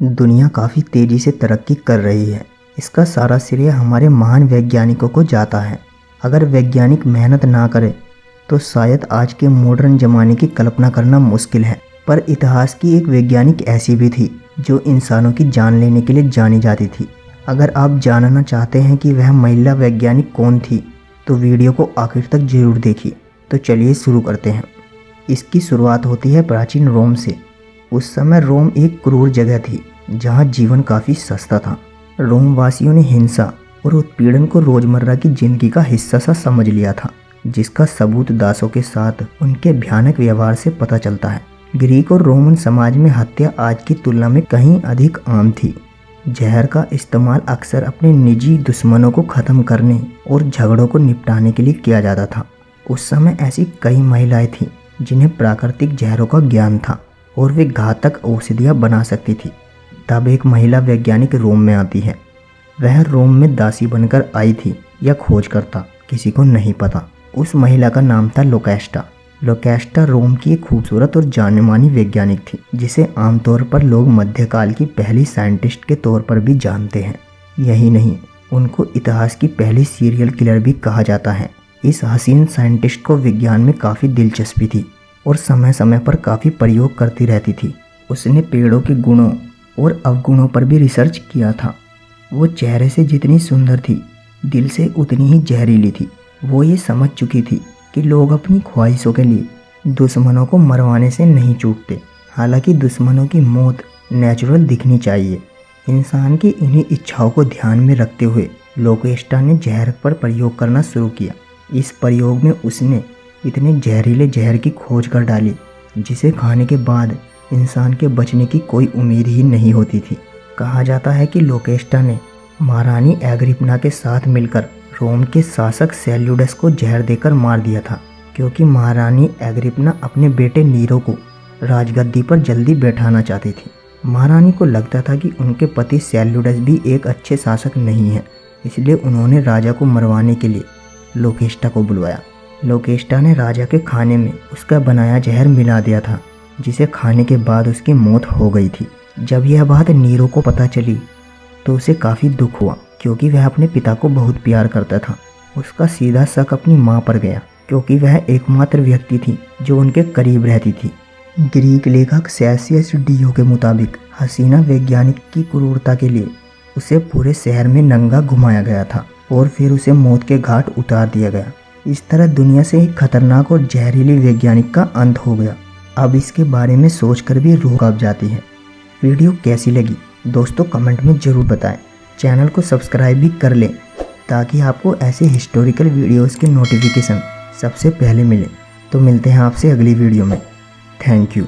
दुनिया काफ़ी तेज़ी से तरक्की कर रही है। इसका सारा श्रेय हमारे महान वैज्ञानिकों को जाता है। अगर वैज्ञानिक मेहनत ना करें तो शायद आज के मॉडर्न ज़माने की कल्पना करना मुश्किल है। पर इतिहास की एक वैज्ञानिक ऐसी भी थी जो इंसानों की जान लेने के लिए जानी जाती थी। अगर आप जानना चाहते हैं कि वह महिला वैज्ञानिक कौन थी तो वीडियो को आखिर तक जरूर देखिए। तो चलिए शुरू करते हैं। इसकी शुरुआत होती है प्राचीन रोम से। उस समय रोम एक क्रूर जगह थी जहां जीवन काफ़ी सस्ता था। रोम वासियों ने हिंसा और उत्पीड़न को रोज़मर्रा की ज़िंदगी का हिस्सा सा समझ लिया था, जिसका सबूत दासों के साथ उनके भयानक व्यवहार से पता चलता है। ग्रीक और रोमन समाज में हत्या आज की तुलना में कहीं अधिक आम थी। जहर का इस्तेमाल अक्सर अपने निजी दुश्मनों को ख़त्म करने और झगड़ों को निपटाने के लिए किया जाता था। उस समय ऐसी कई महिलाएं थीं जिन्हें प्राकृतिक जहरों का ज्ञान था और वे घातक औषधियाँ बना सकती थी। तब एक महिला वैज्ञानिक रोम में आती है। वह रोम में दासी बनकर आई थी या खोजकर्ता, किसी को नहीं पता। उस महिला का नाम था लोकेस्टा। लोकेस्टा रोम की एक खूबसूरत और जानी मानी वैज्ञानिक थी, जिसे आमतौर पर लोग मध्यकाल की पहली साइंटिस्ट के तौर पर भी जानते हैं। यही नहीं, उनको इतिहास की पहली सीरियल किलर भी कहा जाता है। इस हसीन साइंटिस्ट को विज्ञान में काफ़ी दिलचस्पी थी और समय समय पर काफ़ी प्रयोग करती रहती थी। उसने पेड़ों के गुणों और अवगुणों पर भी रिसर्च किया था। वो चेहरे से जितनी सुंदर थी, दिल से उतनी ही जहरीली थी। वो ये समझ चुकी थी कि लोग अपनी ख्वाहिशों के लिए दुश्मनों को मरवाने से नहीं चूकते। हालांकि दुश्मनों की मौत नेचुरल दिखनी चाहिए। इंसान की इन्हीं इच्छाओं को ध्यान में रखते हुए लोकेस्टा ने जहर पर प्रयोग करना शुरू किया। इस प्रयोग में उसने इतने जहरीले जहर की खोज कर डाली जिसे खाने के बाद इंसान के बचने की कोई उम्मीद ही नहीं होती थी। कहा जाता है कि लोकेस्टा ने महारानी एग्रिप्पा के साथ मिलकर रोम के शासक सेल्यूडस को जहर देकर मार दिया था, क्योंकि महारानी एग्रिप्पा अपने बेटे नीरो को राजगद्दी पर जल्दी बैठाना चाहती थी। महारानी को लगता था कि उनके पति सेल्यूडस भी एक अच्छे शासक नहीं है, इसलिए उन्होंने राजा को मरवाने के लिए लोकेस्टा को बुलवाया। लोकेस्टा ने राजा के खाने में उसका बनाया जहर मिला दिया था, जिसे खाने के बाद उसकी मौत हो गई थी। जब यह बात नीरो को पता चली तो उसे काफ़ी दुख हुआ, क्योंकि वह अपने पिता को बहुत प्यार करता था। उसका सीधा शक अपनी माँ पर गया, क्योंकि वह एकमात्र व्यक्ति थी जो उनके करीब रहती थी। ग्रीक लेखक सेल्सियस डियो के मुताबिक हसीना वैज्ञानिक की क्रूरता के लिए उसे पूरे शहर में नंगा घुमाया गया था और फिर उसे मौत के घाट उतार दिया गया। इस तरह दुनिया से एक खतरनाक और जहरीली वैज्ञानिक का अंत हो गया। अब इसके बारे में सोचकर भी रूह कांप जाती है। वीडियो कैसी लगी दोस्तों कमेंट में ज़रूर बताएं। चैनल को सब्सक्राइब भी कर लें ताकि आपको ऐसे हिस्टोरिकल वीडियोस के नोटिफिकेशन सबसे पहले मिले। तो मिलते हैं आपसे अगली वीडियो में। Thank you.